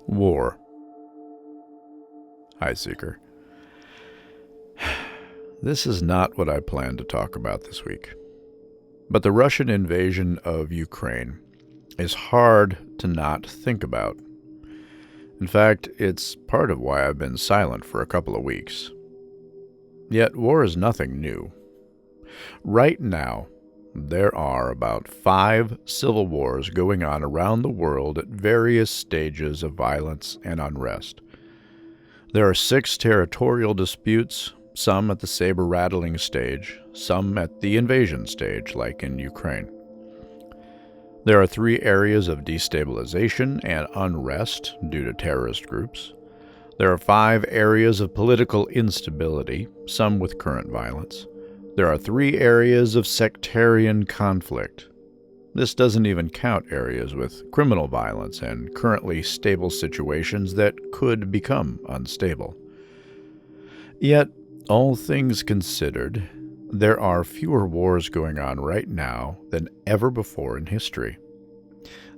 War. Hi, Seeker. This is not what I planned to talk about this week. But the Russian invasion of Ukraine is hard to not think about. In fact, it's part of why I've been silent for a couple of weeks. Yet war is nothing new. Right now, there are about 5 civil wars going on around the world at various stages of violence and unrest. There are 6 territorial disputes, some at the saber-rattling stage, some at the invasion stage, like in Ukraine. There are 3 areas of destabilization and unrest due to terrorist groups. There are 5 areas of political instability, some with current violence. There are 3 areas of sectarian conflict. This doesn't even count areas with criminal violence and currently stable situations that could become unstable. Yet, all things considered, there are fewer wars going on right now than ever before in history.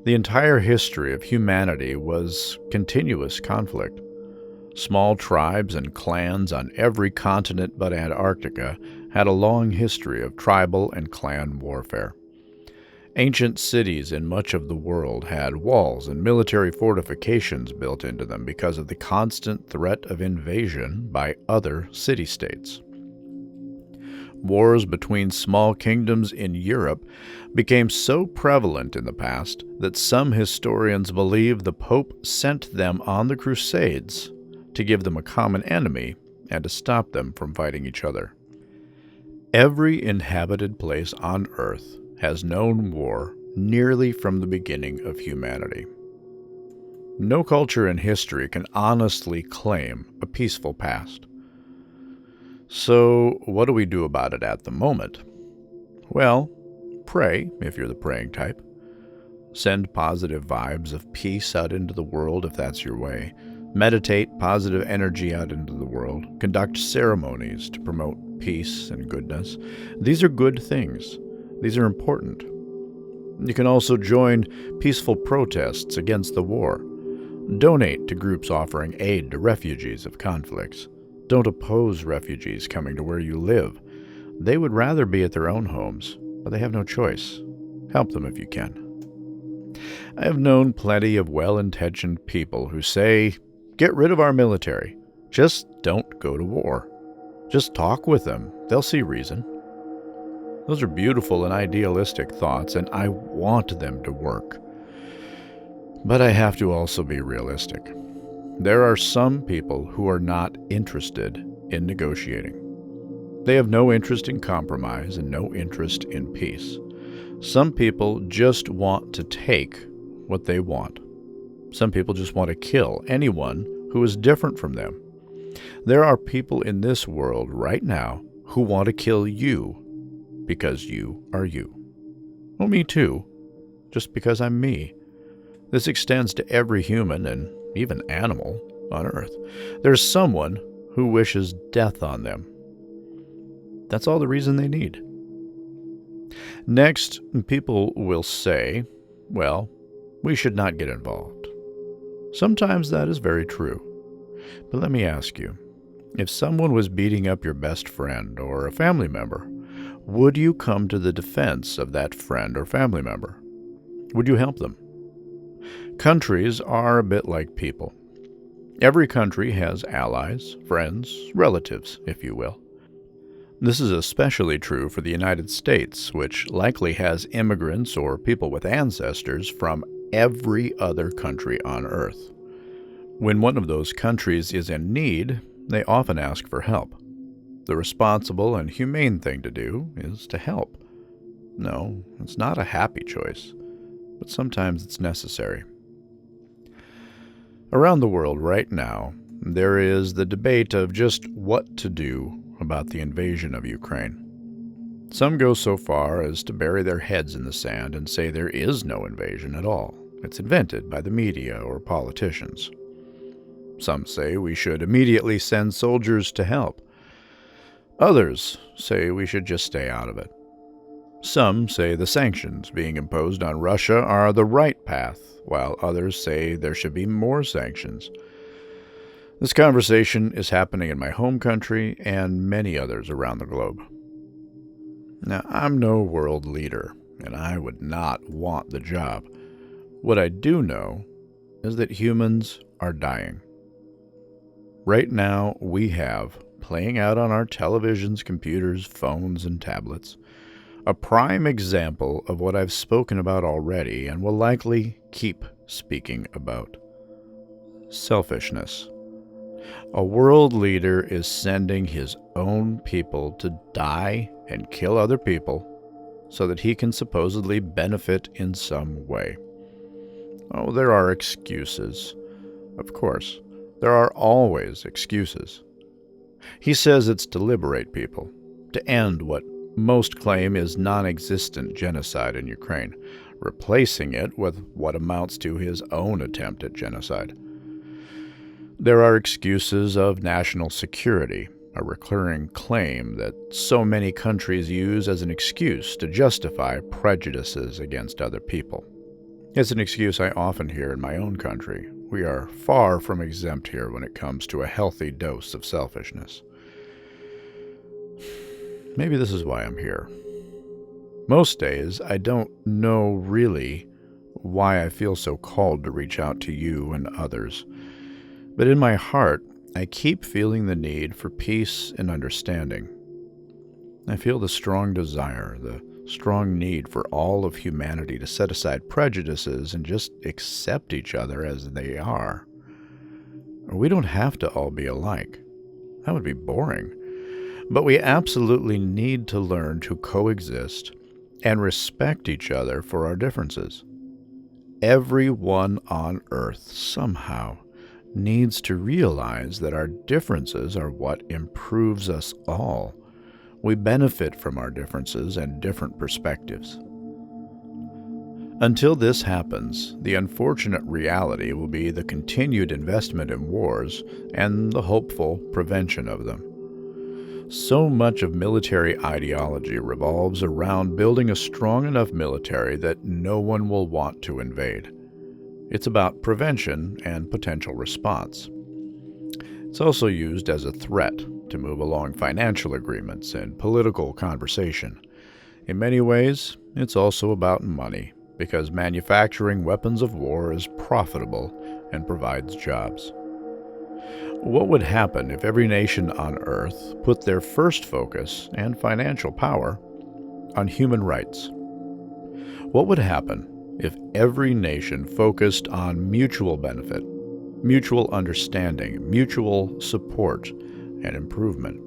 The entire history of humanity was continuous conflict. Small tribes and clans on every continent but Antarctica had a long history of tribal and clan warfare. Ancient cities in much of the world had walls and military fortifications built into them because of the constant threat of invasion by other city-states. Wars between small kingdoms in Europe became so prevalent in the past that some historians believe the Pope sent them on the Crusades to give them a common enemy and to stop them from fighting each other. Every inhabited place on Earth has known war nearly from the beginning of humanity. No culture in history can honestly claim a peaceful past. So, what do we do about it at the moment? Well, pray, if you're the praying type. Send positive vibes of peace out into the world if that's your way. Meditate positive energy out into the world. Conduct ceremonies to promote peace and goodness. These are good things. These are important. You can also join peaceful protests against the war. Donate to groups offering aid to refugees of conflicts. Don't oppose refugees coming to where you live. They would rather be at their own homes, but they have no choice. Help them if you can. I have known plenty of well-intentioned people who say, "Get rid of our military. Just don't go to war." Just talk with them. They'll see reason. Those are beautiful and idealistic thoughts, and I want them to work. But I have to also be realistic. There are some people who are not interested in negotiating. They have no interest in compromise and no interest in peace. Some people just want to take what they want. Some people just want to kill anyone who is different from them. There are people in this world right now who want to kill you because you are you. Well, me too, just because I'm me. This extends to every human and even animal on Earth. There's someone who wishes death on them. That's all the reason they need. Next, people will say, well, we should not get involved. Sometimes that is very true. But let me ask you, if someone was beating up your best friend or a family member, would you come to the defense of that friend or family member? Would you help them? Countries are a bit like people. Every country has allies, friends, relatives, if you will. This is especially true for the United States, which likely has immigrants or people with ancestors from every other country on Earth. When one of those countries is in need, they often ask for help. The responsible and humane thing to do is to help. No, it's not a happy choice, but sometimes it's necessary. Around the world right now, there is the debate of just what to do about the invasion of Ukraine. Some go so far as to bury their heads in the sand and say there is no invasion at all. It's invented by the media or politicians. Some say we should immediately send soldiers to help. Others say we should just stay out of it. Some say the sanctions being imposed on Russia are the right path, while others say there should be more sanctions. This conversation is happening in my home country and many others around the globe. Now, I'm no world leader, and I would not want the job. What I do know is that humans are dying. Right now, we have, playing out on our televisions, computers, phones, and tablets, a prime example of what I've spoken about already and will likely keep speaking about. Selfishness. A world leader is sending his own people to die and kill other people so that he can supposedly benefit in some way. Oh, there are excuses. Of course, there are always excuses. He says it's to liberate people, to end what most claim is non-existent genocide in Ukraine, replacing it with what amounts to his own attempt at genocide. There are excuses of national security, a recurring claim that so many countries use as an excuse to justify prejudices against other people. It's an excuse I often hear in my own country. We are far from exempt here when it comes to a healthy dose of selfishness. Maybe this is why I'm here. Most days, I don't know really why I feel so called to reach out to you and others. But in my heart, I keep feeling the need for peace and understanding. I feel the strong desire, the strong need for all of humanity to set aside prejudices and just accept each other as they are. We don't have to all be alike. That would be boring. But we absolutely need to learn to coexist and respect each other for our differences. Everyone on Earth somehow needs to realize that our differences are what improves us all. We benefit from our differences and different perspectives. Until this happens, the unfortunate reality will be the continued investment in wars and the hopeful prevention of them. So much of military ideology revolves around building a strong enough military that no one will want to invade. It's about prevention and potential response. It's also used as a threat to move along financial agreements and political conversation. In many ways, it's also about money, because manufacturing weapons of war is profitable and provides jobs. What would happen if every nation on Earth put their first focus and financial power on human rights? What would happen if every nation focused on mutual benefit, mutual understanding, mutual support, and improvement?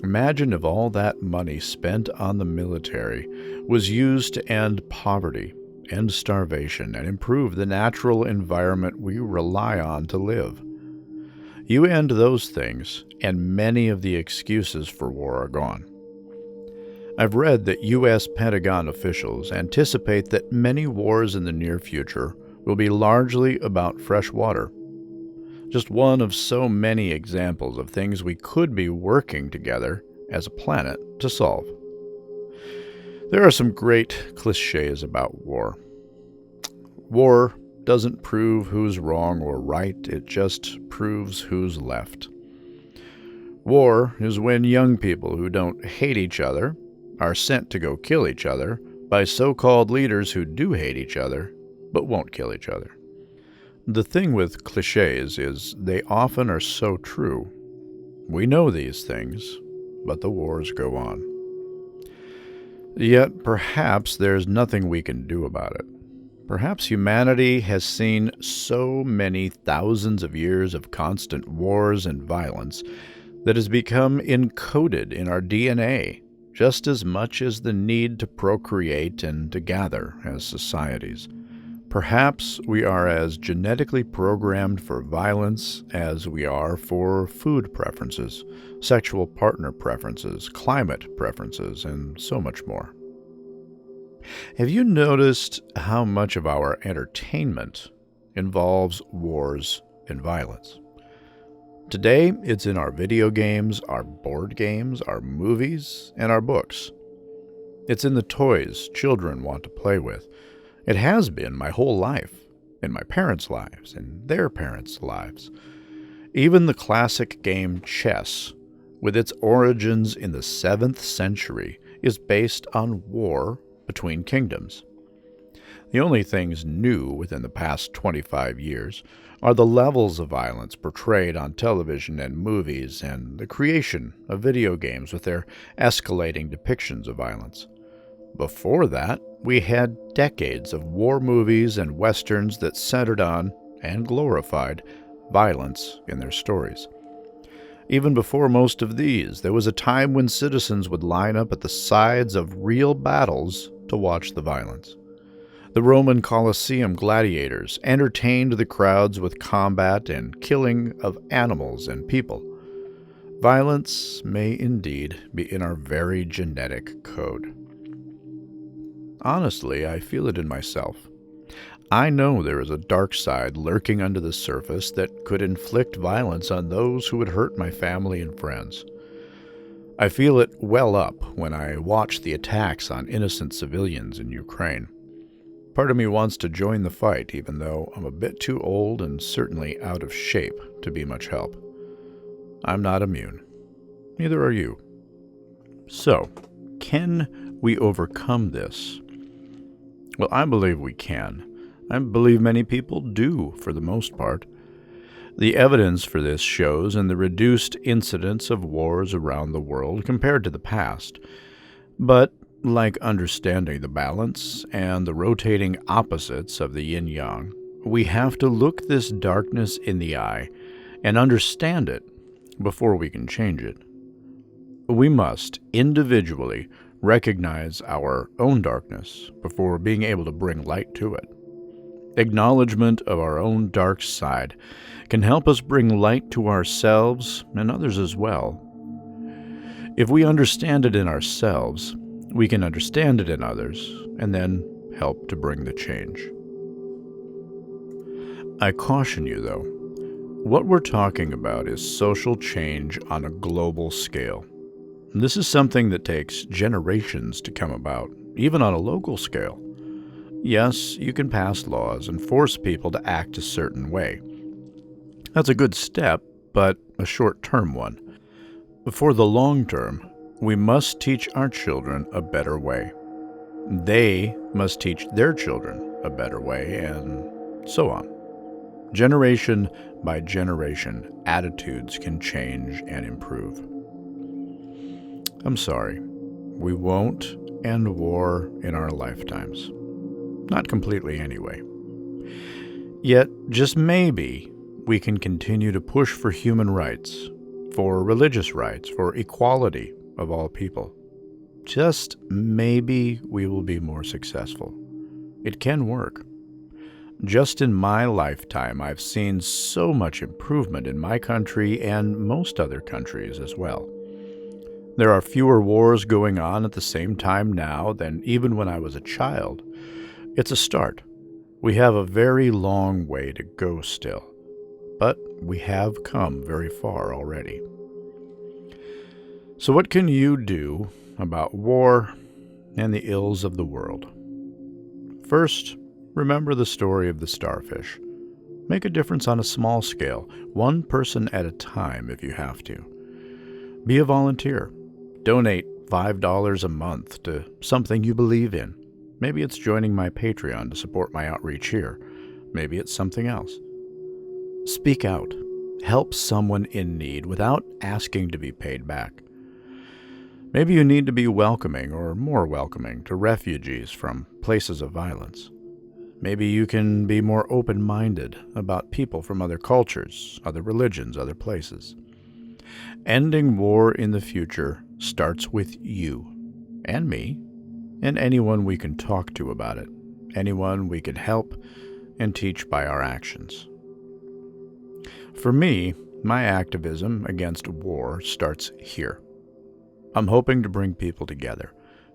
Imagine if all that money spent on the military was used to end poverty, end starvation, and improve the natural environment we rely on to live. You end those things, and many of the excuses for war are gone. I've read that U.S. Pentagon officials anticipate that many wars in the near future will be largely about fresh water. Just one of so many examples of things we could be working together as a planet to solve. There are some great cliches about war. War doesn't prove who's wrong or right, it just proves who's left. War is when young people who don't hate each other are sent to go kill each other by so-called leaders who do hate each other but won't kill each other. The thing with cliches is they often are so true. We know these things, but the wars go on. Yet perhaps there's nothing we can do about it. Perhaps humanity has seen so many thousands of years of constant wars and violence that has become encoded in our DNA, just as much as the need to procreate and to gather as societies. Perhaps we are as genetically programmed for violence as we are for food preferences, sexual partner preferences, climate preferences, and so much more. Have you noticed how much of our entertainment involves wars and violence? Today, it's in our video games, our board games, our movies, and our books. It's in the toys children want to play with. It has been my whole life, in my parents' lives, in their parents' lives. Even the classic game chess, with its origins in the 7th century, is based on war between kingdoms. The only things new within the past 25 years are the levels of violence portrayed on television and movies and the creation of video games with their escalating depictions of violence. Before that, we had decades of war movies and westerns that centered on, and glorified, violence in their stories. Even before most of these, there was a time when citizens would line up at the sides of real battles to watch the violence. The Roman Colosseum gladiators entertained the crowds with combat and killing of animals and people. Violence may indeed be in our very genetic code. Honestly, I feel it in myself. I know there is a dark side lurking under the surface that could inflict violence on those who would hurt my family and friends. I feel it well up when I watch the attacks on innocent civilians in Ukraine. Part of me wants to join the fight, even though I'm a bit too old and certainly out of shape to be much help. I'm not immune. Neither are you. So, can we overcome this? Well, I believe we can. I believe many people do, for the most part. The evidence for this shows in the reduced incidence of wars around the world compared to the past. But, like understanding the balance and the rotating opposites of the yin-yang, we have to look this darkness in the eye and understand it before we can change it. We must, individually, recognize our own darkness before being able to bring light to it. Acknowledgement of our own dark side can help us bring light to ourselves and others as well. If we understand it in ourselves, we can understand it in others and then help to bring the change. I caution you, though, what we're talking about is social change on a global scale. This is something that takes generations to come about, even on a local scale. Yes, you can pass laws and force people to act a certain way. That's a good step, but a short-term one. For the long term, we must teach our children a better way. They must teach their children a better way, and so on. Generation by generation, attitudes can change and improve. I'm sorry, we won't end war in our lifetimes. Not completely, anyway. Yet, just maybe, we can continue to push for human rights, for religious rights, for equality of all people. Just maybe we will be more successful. It can work. Just in my lifetime, I've seen so much improvement in my country and most other countries as well. There are fewer wars going on at the same time now than even when I was a child. It's a start. We have a very long way to go still, but we have come very far already. So what can you do about war and the ills of the world? First, remember the story of the starfish. Make a difference on a small scale, one person at a time if you have to. Be a volunteer. Donate $5 a month to something you believe in. Maybe it's joining my Patreon to support my outreach here. Maybe it's something else. Speak out. Help someone in need without asking to be paid back. Maybe you need to be welcoming or more welcoming to refugees from places of violence. Maybe you can be more open-minded about people from other cultures, other religions, other places. Ending war in the future starts with you and me and anyone we can talk to about it, anyone we can help and teach by our actions. For me, my activism against war starts here. I'm hoping to bring people together,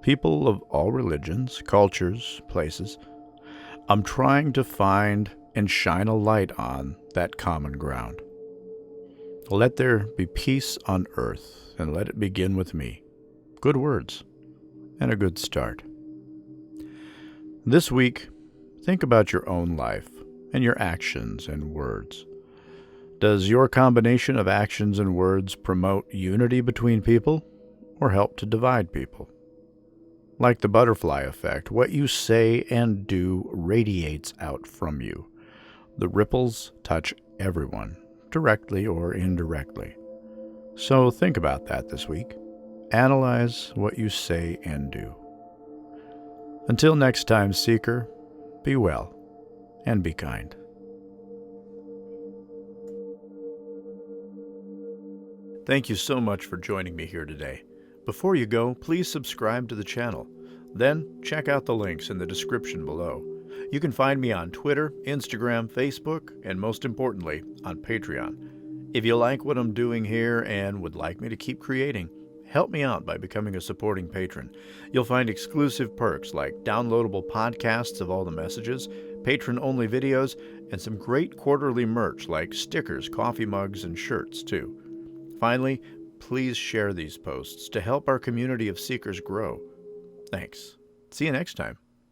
people of all religions, cultures, places. I'm trying to find and shine a light on that common ground. Let there be peace on earth, and let it begin with me. Good words. and a good start. This week, think about your own life and your actions and words. Does your combination of actions and words promote unity between people or help to divide people? Like the butterfly effect, what you say and do radiates out from you. The ripples touch everyone, directly or indirectly. So think about that this week. Analyze what you say and do. Until next time, Seeker, be well and be kind. Thank you so much for joining me here today. Before you go, please subscribe to the channel. Then check out the links in the description below. You can find me on Twitter, Instagram, Facebook, and most importantly, on Patreon. If you like what I'm doing here and would like me to keep creating, help me out by becoming a supporting patron. You'll find exclusive perks like downloadable podcasts of all the messages, patron-only videos, and some great quarterly merch like stickers, coffee mugs, and shirts too. Finally, please share these posts to help our community of seekers grow. Thanks. See you next time.